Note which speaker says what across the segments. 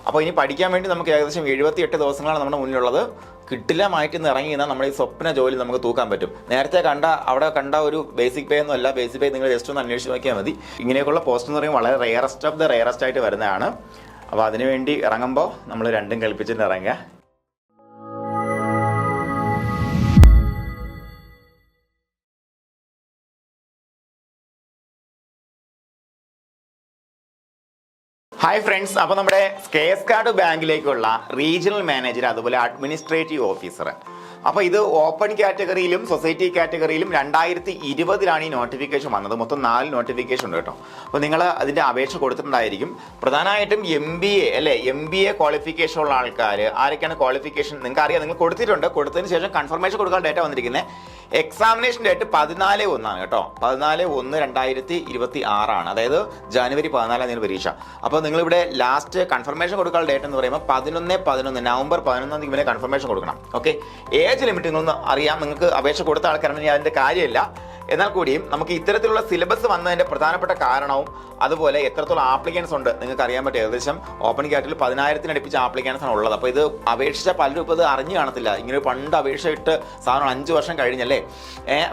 Speaker 1: അപ്പോൾ ഇനി പഠിക്കാൻ വേണ്ടി നമുക്ക് ഏകദേശം 78 ദിവസങ്ങളാണ് നമ്മുടെ മുന്നിലുള്ളത്. കിട്ടില്ലമായിട്ട് ഇന്ന് ഇറങ്ങി കഴിഞ്ഞാൽ നമ്മുടെ ഈ സ്വപ്ന ജോലി നമുക്ക് തൂക്കാൻ പറ്റും. നേരത്തെ അവിടെ കണ്ട ഒരു ബേസിക് പേ ഒന്നും അല്ല. ബേസിക് പേ നിങ്ങൾ ജസ്റ്റ് ഒന്ന് അന്വേഷിച്ച് നോക്കിയാൽ മതി. ഇങ്ങനെയൊക്കെയുള്ള പോസ്റ്റ് എന്ന് പറയുമ്പോൾ വളരെ റെയറസ്റ്റ് ഓഫ് ദ റെയറസ്റ്റ് ആയിട്ട് വരുന്നതാണ്. അപ്പോൾ അതിനുവേണ്ടി ഇറങ്ങുമ്പോൾ നമ്മൾ രണ്ടും കൽപ്പിച്ചിട്ട് ഇറങ്ങുക. ഹായ് ഫ്രണ്ട്സ്, അപ്പോൾ നമ്മുടെ സ്കേസ് കാർഡ് ബാങ്കിലേക്കുള്ള റീജിയണൽ മാനേജർ അതുപോലെ അഡ്മിനിസ്ട്രേറ്റീവ് ഓഫീസർ, അപ്പോൾ ഇത് ഓപ്പൺ കാറ്റഗറിയിലും സൊസൈറ്റി കാറ്റഗറിയിലും 2020 ഈ നോട്ടിഫിക്കേഷൻ വന്നത്. മൊത്തം 4 നോട്ടിഫിക്കേഷൻ ഉണ്ട് കേട്ടോ. അപ്പോൾ നിങ്ങൾ അതിൻ്റെ അപേക്ഷ കൊടുത്തിട്ടുണ്ടായിരിക്കും. പ്രധാനമായിട്ടും MBA ക്വാളിഫിക്കേഷൻ ഉള്ള ആൾക്കാർ ആരൊക്കെയാണ് ക്വാളിഫിക്കേഷൻ നിങ്ങൾക്ക് അറിയാം. നിങ്ങൾ കൊടുത്തിട്ടുണ്ട്. കൊടുത്തതിന് ശേഷം കൺഫർമേഷൻ കൊടുക്കാൻ ഡേറ്റ വന്നിരിക്കുന്നത് എക്സാമിനേഷൻ ഡേറ്റ് 14/1 കേട്ടോ. 14/1/2026 അതായത് ജനുവരി 14 പരീക്ഷ. അപ്പോൾ നിങ്ങളിവിടെ ലാസ്റ്റ് കൺഫർമേഷൻ കൊടുക്കാനുള്ള ഡേറ്റ് എന്ന് പറയുമ്പോൾ 11/11 നവംബർ 11 ഇവരെ കൺഫർമേഷൻ കൊടുക്കണം. ഓക്കെ, ഏജ് ലിമിറ്റ് നിങ്ങളൊന്ന് അറിയാം. നിങ്ങൾക്ക് അപേക്ഷ കൊടുത്ത ആൾക്കാരാണെങ്കിൽ അതിൻ്റെ കാര്യമില്ല. എന്നാൽ കൂടിയും നമുക്ക് ഇത്തരത്തിലുള്ള സിലബസ് വന്നതിൻ്റെ പ്രധാനപ്പെട്ട കാരണവും അതുപോലെ എത്രത്തോളം ആപ്ലിക്കൻസ് ഉണ്ട് നിങ്ങൾക്ക് അറിയാൻ പറ്റും. ഏകദേശം ഓപ്പൺ കാറ്റഗറിയിൽ 10,000 അടുപ്പിച്ച് ആപ്ലിക്കൻസ് ആണ് ഉള്ളത്. അപ്പോൾ ഇത് അപേക്ഷിച്ച പലരും ഇപ്പോൾ ഇത് അറിഞ്ഞു കാണത്തില്ല. ഇങ്ങനെ പണ്ട് അപേക്ഷ ഇട്ട് സാധനം 5 വർഷം കഴിഞ്ഞല്ലേ,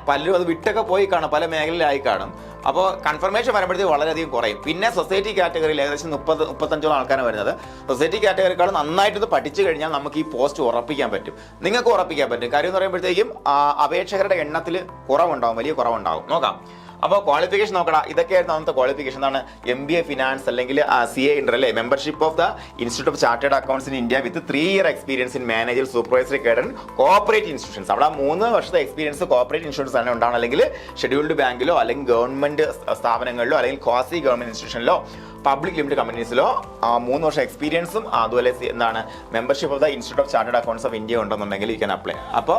Speaker 1: പലരും അത് വിട്ടൊക്കെ പോയി കാണും, പല മേഖലയിലായി കാണും. അപ്പോൾ കൺഫർമേഷൻ വരുമ്പോഴത്തേക്ക് വളരെയധികം കുറയും. പിന്നെ സൊസൈറ്റി കാറ്റഗറിയിൽ ഏകദേശം 30-35 ആൾക്കാരാണ് വരുന്നത്. സൊസൈറ്റി കാറ്റഗറിക്കാൾ നന്നായിട്ട് പഠിച്ചു കഴിഞ്ഞാൽ നമുക്ക് ഈ പോസ്റ്റ് ഉറപ്പിക്കാൻ പറ്റും. നിങ്ങൾക്ക് ഉറപ്പിക്കാൻ പറ്റും. കാര്യം എന്ന് പറയുമ്പോഴത്തേക്കും അപേക്ഷകരുടെ എണ്ണത്തിൽ കുറവുണ്ടാവും, വലിയ കുറവുണ്ടാവും. നോക്കാം. അപ്പോൾ ക്വാളിഫിക്കേഷൻ നോക്കടാ. ഇതൊക്കെയായിരുന്നു അന്നത്തെ ക്വാളിഫിക്കേഷൻ. എന്താണ്? MBA ഫിനാൻസ് അല്ലെങ്കിൽ CA ഉണ്ട് അല്ലേ, membership of the institute of chartered accounts in India with 3 year experience in manager supervisory cadre corporate institutions. അവിടെ 3 വർഷത്തെ എക്സ്പീരിയൻസ് കോപ്പറേറ്റ് ഇൻസ്റ്റിറ്റ്യൂഷൻസ് തന്നെ ഉണ്ടാവണം. അല്ലെങ്കിൽ ഷെഡ്യൂൾഡ് ബാങ്കിലോ അല്ലെങ്കിൽ ഗവൺമെന്റ് സ്ഥാപനങ്ങളിലോ അല്ലെങ്കിൽ ക്വാസി ഗവൺമെന്റ് ഇൻസ്റ്റിറ്റ്യൂഷനിലോ പബ്ലിക് ലിമിറ്റഡ് കമ്പനീസിലോ 3 വർഷം എക്സ്പീരിയൻസും അതുപോലെ എന്താണ് membership of the institute of chartered accounts of India ഉണ്ടെന്നുണ്ടെങ്കിൽ യു ക്യാൻ അപ്ലൈ. അപ്പോൾ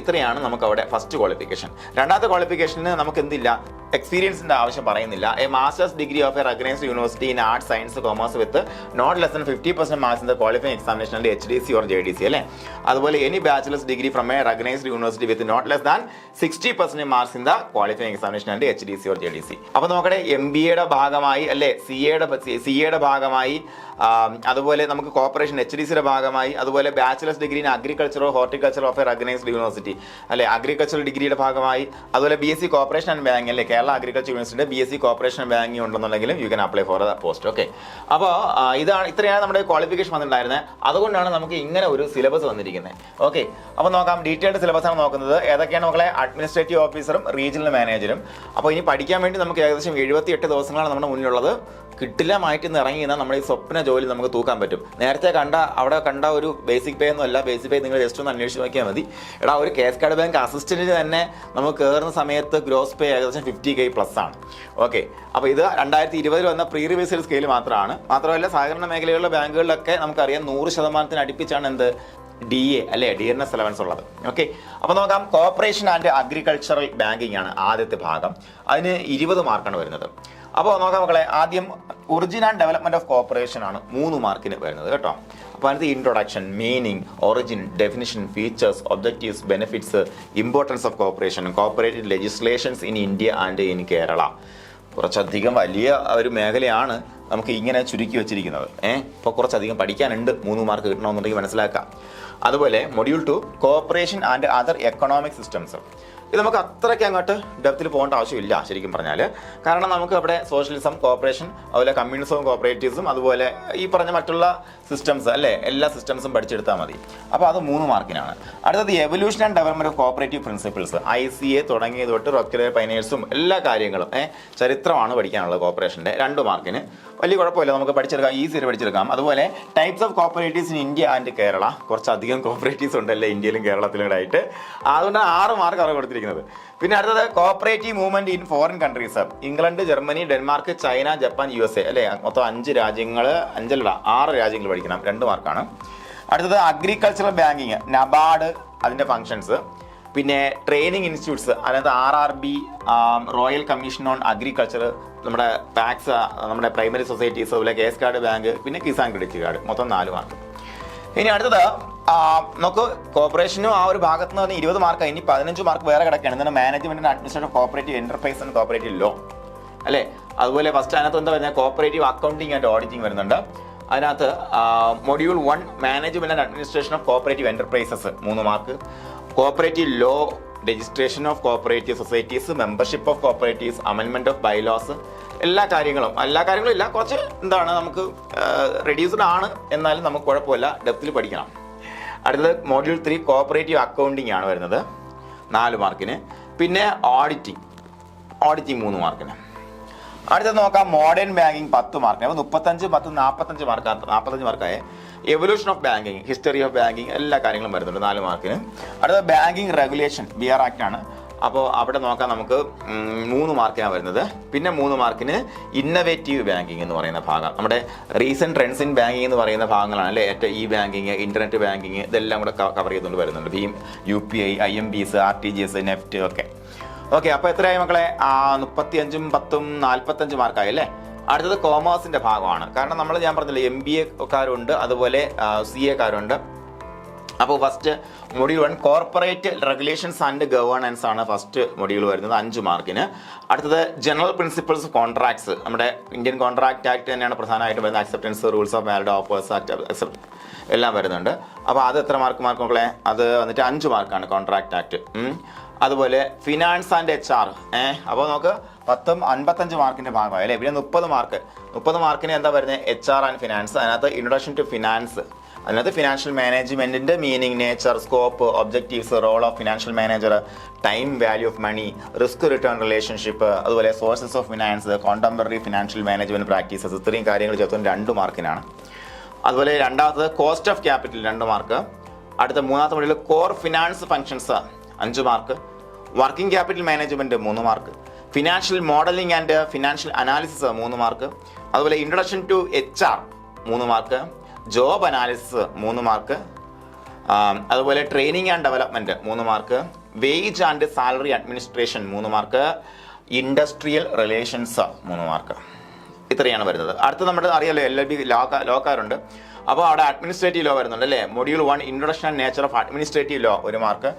Speaker 1: ഇത്രയാണ് നമുക്ക് അവിടെ ഫസ്റ്റ് ക്വാളിഫിക്കേഷൻ. രണ്ടാമത്തെ ക്വാളിഫിക്കേഷന് നമുക്ക് എന്തില്ല, എക്സ്പീരിയൻസിന്റെ ആവശ്യം പറയുന്നില്ല. A masters degree of a recognised university in arts science commerce with not less than 50% marks in the qualifying examination and HDC or JDC അല്ലേ. അതുപോലെ any bachelors degree from a recognised university with not less than 60% marks in the qualifying examination and HDC or JDC. അപ്പോൾ നോക്കട്ടെ, MBAയുടെ ഭാഗമായി അല്ലേ, CAയുടെ ഭാഗമായി, അതുപോലെ നമുക്ക് corporation HDCയുടെ ഭാഗമായി, അതുപോലെ bachelors degree in agriculture or horticulture of a recognised university അല്ലെ, അഗ്രികൾച്ചർ ഡിഗ്രിയുടെ ഭാഗമായി, അതുപോലെ BSc കോർപ്പറേഷൻ ആൻഡ് ബാങ്ക് അല്ലെ, കേരള അഗ്രികൾച്ചർ യൂണിവേഴ്സിറ്റിയുടെ BSc കോർപ്പറേഷൻ ബാങ്കിങ് ഉണ്ടെന്നുണ്ടെങ്കിലും you can apply for the post. Okay, അപ്പോൾ ഇത്രയാണ് നമ്മുടെ ക്വാളിഫിക്കേഷൻ വന്നിട്ടുണ്ടായിരുന്നത്. അതുകൊണ്ടാണ് നമുക്ക് ഇങ്ങനെ ഒരു സിലബസ് വന്നിരിക്കുന്നത്. ഓക്കെ, അപ്പോൾ നോക്കാം. ഡീറ്റെയിൽഡ് സിലബസ് ആണ് നോക്കുന്നത്. ഏതൊക്കെയാണ് മക്കളെ? അഡ്മിനിസ്ട്രേറ്റീവ് ഓഫീസറും റീജിയണൽ മാനേജറും. അപ്പോൾ ഇനി പഠിക്കാൻ വേണ്ടി നമുക്ക് ഏകദേശം 78 ദിവസങ്ങളാണ് നമ്മുടെ മുന്നിലുള്ളത്. കിട്ടില്ലമായിട്ട് ഇന്ന് ഇറങ്ങി കഴിഞ്ഞാൽ നമ്മുടെ ഈ സ്വപ്ന ജോലി നമുക്ക് തൂക്കാൻ പറ്റും. നേരത്തെ അവിടെ കണ്ട ഒരു ബേസിക് പേ ഒന്നും അല്ല. ബേസിക് പേ നിങ്ങൾ ജസ്റ്റ് ഒന്ന് അന്വേഷിച്ച് നോക്കിയാൽ മതി. ഒരു കേസ് കാർഡ് ബാങ്ക് അസിസ്റ്റന്റിന് തന്നെ നമുക്ക് കയറുന്ന സമയത്ത് ഗ്രോസ് പേ ഏകദേശം 50K+ ആണ്. ഓക്കെ, അപ്പോൾ ഇത് 2020 വന്ന പ്രീ റിവൈസ്ഡ് സ്കെയിൽ മാത്രമല്ല സഹകരണ മേഖലയിലുള്ള ബാങ്കുകളിലൊക്കെ നമുക്കറിയാം 100% അടുപ്പിച്ചാണ് എന്ത് DA അല്ലെ, DNS അലവൻസ് ഉള്ളത്. ഓക്കെ, അപ്പോൾ നോക്കാം. കോർപ്പറേഷൻ ആൻഡ് അഗ്രികൾച്ചറൽ ബാങ്കിങ് ആണ് ആദ്യത്തെ ഭാഗം. അതിന് 20 മാർക്കാണ് വരുന്നത്. അപ്പോൾ നോക്കാം മക്കളെ, ആദ്യം origin and development of corporation ആണ് 3 മാർക്കിന് വരുന്നത് കേട്ടോ. അപ്പോൾ അതിനകത്ത് introduction, meaning, origin, definition, features, objectives, benefits, importance of corporation, corporative legislations in India and in Kerala. കുറച്ചധികം വലിയ ഒരു മേഖലയാണ് നമുക്ക് ഇങ്ങനെ ചുരുക്കി വെച്ചിരിക്കുന്നത്. ഇപ്പോൾ കുറച്ചധികം പഠിക്കാനുണ്ട്. 3 മാർക്ക് കിട്ടണമെന്നുണ്ടെങ്കിൽ മനസ്സിലാക്കാം. അതുപോലെ module 2 corporation and other economic systems. ഇത് നമുക്ക് അത്രയ്ക്ക് അങ്ങോട്ട് ഡെപ്തിൽ പോകേണ്ട ആവശ്യമില്ല ശരിക്കും പറഞ്ഞാൽ. കാരണം നമുക്ക് അവിടെ സോഷ്യലിസം, കോർപ്പറേഷൻ, അതുപോലെ കമ്മ്യൂണിസവും കോർപ്പറേറ്റീവ്സും അതുപോലെ ഈ പറഞ്ഞ മറ്റുള്ള സിസ്റ്റംസ് അല്ലേ, എല്ലാ സിസ്റ്റംസും പഠിച്ചെടുത്താൽ മതി. അപ്പോൾ അത് 3 മാർക്കിനാണ്. അടുത്തത് evolution and development of corporative principles, ICA തുടങ്ങിയത് തൊട്ട് റോക്കറ്റ് പൈനേഴ്സും എല്ലാ കാര്യങ്ങളും ചരിത്രമാണ് പഠിക്കാനുള്ളത് കോർപ്പറേഷൻ്റെ. 2 മാർക്കിന്. വലിയ കുഴപ്പമില്ല, നമുക്ക് പഠിച്ചെടുക്കാം, ഈസിയായിട്ട് പഠിച്ചെടുക്കാം. അതുപോലെ types of cooperatives in India and Kerala. കുറച്ചധികം കോർപ്പറേറ്റീവ്സ് ഉണ്ടല്ലേ ഇന്ത്യയിലും കേരളത്തിലും ആയിട്ട്. അതുകൊണ്ട് 6 മാർക്ക് അവർ കൊടുത്തിരിക്കുന്നത്. പിന്നെ അടുത്തത് corporative movement in foreign countries, England, Germany, Denmark, China, Japan, USA അല്ലേ. മൊത്തം 6 രാജ്യങ്ങൾ പഠിക്കണം. 2 മാർക്കാണ്. അടുത്തത് അഗ്രികൾച്ചറൽ ബാങ്കിങ്, നബാർഡ് അതിൻ്റെ ഫങ്ഷൻസ്. പിന്നെ ട്രെയിനിങ് ഇൻസ്റ്റിറ്റ്യൂട്ട്സ്, അതിനകത്ത് RRB, royal commission on agriculture, നമ്മുടെ പാക്സ്, നമ്മുടെ പ്രൈമറി സൊസൈറ്റീസ്, അതുപോലെ കേസ് കാർഡ് ബാങ്ക്, പിന്നെ കിസാൻ ക്രെഡിറ്റ് കാർഡ്. മൊത്തം 4 മാർക്ക്. ഇനി അടുത്തത് നമുക്ക് കോർപ്പറേഷനും ആ ഒരു ഭാഗത്ത് നിന്ന് 20 മാർക്ക്. ഇനി 15 മാർക്ക് വേറെ കിടക്കുകയാണ്. എന്താണ്? Management and administration of cooperative enterprise and cooperative law അല്ലേ. അതുപോലെ ഫസ്റ്റ് അതിനകത്ത് എന്താ പറയുന്നത്? കോർപ്പറേറ്റീവ് അക്കൗണ്ടിങ് ആൻഡ് ഓഡിറ്റിംഗ് വരുന്നുണ്ട്. അതിനകത്ത് module 1 management and administration of cooperative enterprises 3 mark, cooperative law, registration of cooperative societies, membership of cooperatives, അമെൻമെന്റ് of bylaws, എല്ലാ കാര്യങ്ങളും ഇല്ല, കുറച്ച് എന്താണ് നമുക്ക് റെഡ്യൂസ്ഡ് ആണ്, എന്നാലും നമുക്ക് കുഴപ്പമില്ല, ഡെപ്തിൽ പഠിക്കണം. അടുത്തത് മൊഡ്യൂൾ 3 കോഓപ്പറേറ്റീവ് അക്കൗണ്ടിങ് ആണ് വരുന്നത് 4 മാർക്കിന്. പിന്നെ ഓഡിറ്റിംഗ് 3 മാർക്കിന്. അടുത്തത് നോക്കാം മോഡേൺ ബാങ്കിങ് 10 മാർക്കിന്. അപ്പോൾ 35, 10, 45 മാർക്കായ evolution of banking, history of banking, എല്ലാ കാര്യങ്ങളും വരുന്നുണ്ട് 4 മാർക്കിന്. അടുത്ത ബാങ്കിങ് റെഗുലേഷൻ BR ആക്ട് ആണ്. അപ്പോൾ അവിടെ നോക്കാം നമുക്ക് 3 മാർക്കിനാണ് വരുന്നത്. പിന്നെ 3 മാർക്കിന് ഇന്നവേറ്റീവ് ബാങ്കിങ് എന്ന് പറയുന്ന ഭാഗം, നമ്മുടെ റീസെന്റ് ട്രെൻഡ്സ് ഇൻ ബാങ്കിങ് എന്ന് പറയുന്ന ഭാഗങ്ങളാണ് അല്ലേ, ഈ ബാങ്കിങ്, ഇന്റർനെറ്റ് ബാങ്കിങ്, ഇതെല്ലാം കൂടെ കവർ ചെയ്തുകൊണ്ട് വരുന്നുണ്ട്. Bhim, UPI, IMPs, RTGS, NEFT ഒക്കെ. ഓക്കെ, അപ്പോൾ എത്രയായി മക്കളെ? 35, 10, 45 മാർക്കായി അല്ലേ. അടുത്തത് കോമേഴ്സിന്റെ ഭാഗമാണ്. കാരണം ഞാൻ പറഞ്ഞില്ലേ MBA കാരുണ്ട്, അതുപോലെ CA കാരുണ്ട്. അപ്പോൾ first module 1 corporate regulations and governance ആണ് ഫസ്റ്റ് മൊഡ്യൂൾ വരുന്നത് 5 മാർക്കിന്. അടുത്തത് ജനറൽ പ്രിൻസിപ്പിൾസ് ഓഫ് കോൺട്രാക്ട്സ്, നമ്മുടെ ഇന്ത്യൻ കോൺട്രാക്ട് ആക്ട് തന്നെയാണ് പ്രധാനമായിട്ടും വരുന്നത്. Acceptance, rules of valid offers act എല്ലാം വരുന്നുണ്ട്. അപ്പോൾ അത് എത്ര മാർക്ക് മക്കളെ? അത് വന്നിട്ട് 5 മാർക്കാണ് കോൺട്രാക്ട് ആക്ട്. അതുപോലെ ഫിനാൻസ് ആൻഡ് HR. അപ്പോൾ നമുക്ക് 10, 55 മാർക്കിന്റെ ഭാഗമായി അല്ലേ. പിന്നെ 30 മാർക്കിന് എന്താ വരുന്നത്? HR and finance. അതിനകത്ത് ഇൻട്രൊഡക്ഷൻ ടു ഫിനാൻസ്, അതിനകത്ത് ഫിനാൻഷ്യൽ മാനേജ്മെന്റിന്റെ meaning, nature, scope, objectives, role of financial manager, time value of money, risk return relationship, അതുപോലെ sources of finance, contemporary financial management practices, ഇത്രയും കാര്യങ്ങൾ ചേർത്തുകൊണ്ട് 2 മാർക്കിനാണ്. അതുപോലെ രണ്ടാമത്തത് കോസ്റ്റ് ഓഫ് ക്യാപിറ്റൽ 2 മാർക്ക്. അടുത്ത 3ാമത്തെ module core finance functions 5 mark, working capital management 3 mark, financial modelling and financial analysis 3 mark, അതുപോലെ introduction to HR 3 mark, job analysis 3 mark, അതുപോലെ training and development 3 mark, wage and salary administration 3 mark, industrial relations 3 mark. ഇത്രയാണ് വരുന്നത്. അടുത്ത് നമ്മുടെ അറിയാലോ LLB ലോക്കാരുണ്ട്. അപ്പോൾ അവിടെ administrative law വരുന്നുണ്ട് അല്ലേ. Module 1 introduction and nature of administrative law 1 mark.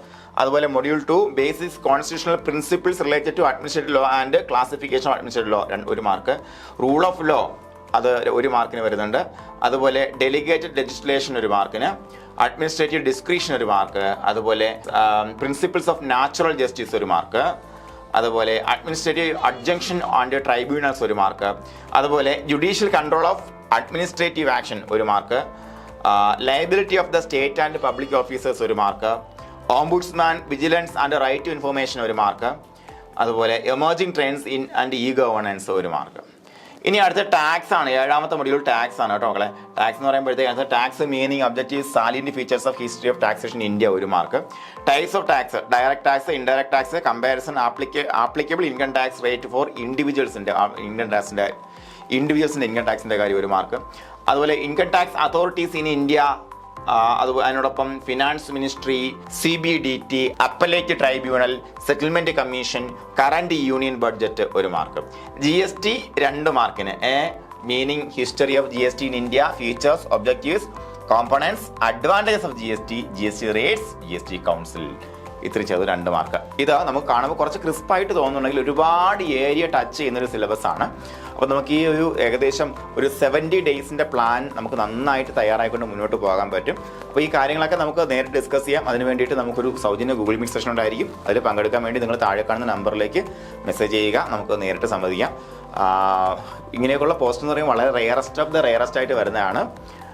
Speaker 1: അതുപോലെ module 2 basics constitutional principles related to administrative law and classification of administrative law 1 mark. Rule of law അത് 1 മാർക്കിന് വരുന്നുണ്ട്. അതുപോലെ ഡെലിഗേറ്റഡ് ലെജിസ്ലേഷൻ 1 മാർക്കിന്, അഡ്മിനിസ്ട്രേറ്റീവ് ഡിസ്ക്രിപ്ഷൻ 1 മാർക്ക്, അതുപോലെ principles of natural justice 1 mark, അതുപോലെ administrative adjunction and tribunals 1 mark, അതുപോലെ judicial control of administrative action 1 mark, liability of the state and public officers 1 mark, ombudsman vigilance and right to information 1 mark, അതുപോലെ emerging trends in and governance 1 mark. ഇനി അടുത്ത tax ആണ്. 7ാമത്തെ module tax ആണ് കേട്ടോ മക്കളെ. Tax എന്ന് പറയുമ്പോഴത്തേക്ക് tax meaning, objectives, salient features of history of taxation India 1 mark. Types of tax, direct tax, indirect tax, comparison, applicable income tax rate for ഇൻഡിവിജ്വൽസിന്റെ income ടാക്സിന്റെ കാര്യം 1 മാർക്ക്. അതുപോലെ income tax authorities in India, അതുപോലെ അതിനോടൊപ്പം finance ministry, CBDT, appellate tribunal, settlement commission, current union budget 1 mark. GST 2 മാർക്കിന്. Meaning, history of GST in India, features, objectives, components, advantages of GST rates, GST council. ഇത്ര ചെയ്ത് 2 mark. ഇത് നമുക്ക് കാണുമ്പോൾ കുറച്ച് ക്രിസ്പായിട്ട് തോന്നുന്നുണ്ടെങ്കിൽ ഒരുപാട് ഏരിയ ടച്ച് ചെയ്യുന്നൊരു സിലബസ് ആണ്. അപ്പോൾ നമുക്ക് ഈ ഏകദേശം ഒരു 70 ഡേയ്സിൻ്റെ പ്ലാൻ നമുക്ക് നന്നായിട്ട് തയ്യാറായിക്കൊണ്ട് മുന്നോട്ട് പോകാൻ പറ്റും. അപ്പോൾ ഈ കാര്യങ്ങളൊക്കെ നമുക്ക് നേരിട്ട് ഡിസ്കസ് ചെയ്യാം. അതിന് വേണ്ടിയിട്ട് നമുക്കൊരു സൗജന്യ ഗൂഗിൾ മീറ്റ് സെഷൻ ഉണ്ടായിരിക്കും. അതിൽ പങ്കെടുക്കാൻ വേണ്ടി നിങ്ങൾ താഴെ കാണുന്ന നമ്പറിലേക്ക് മെസ്സേജ് ചെയ്യുക, നമുക്ക് നേരിട്ട് സംവദിക്കാം. ഇങ്ങനെയൊക്കെയുള്ള പോസ്റ്റ് എന്ന് പറയുമ്പോൾ വളരെ റെയറസ്റ്റ് ഓഫ് ദ റെയറസ്റ്റ് ആയിട്ട് വരുന്നതാണ്.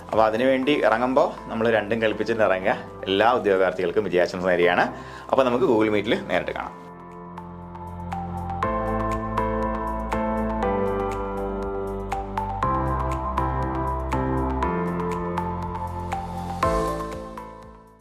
Speaker 1: അപ്പോൾ അതിനുവേണ്ടി ഇറങ്ങുമ്പോൾ നമ്മൾ രണ്ടും കൽപ്പിച്ചിട്ട് ഇറങ്ങുക. എല്ലാ ഉദ്യോഗാർത്ഥികൾക്കും വിജയാശംസ നേരെയാണ്. അപ്പോൾ നമുക്ക് ഗൂഗിൾ മീറ്റിൽ നേരിട്ട് കാണാം.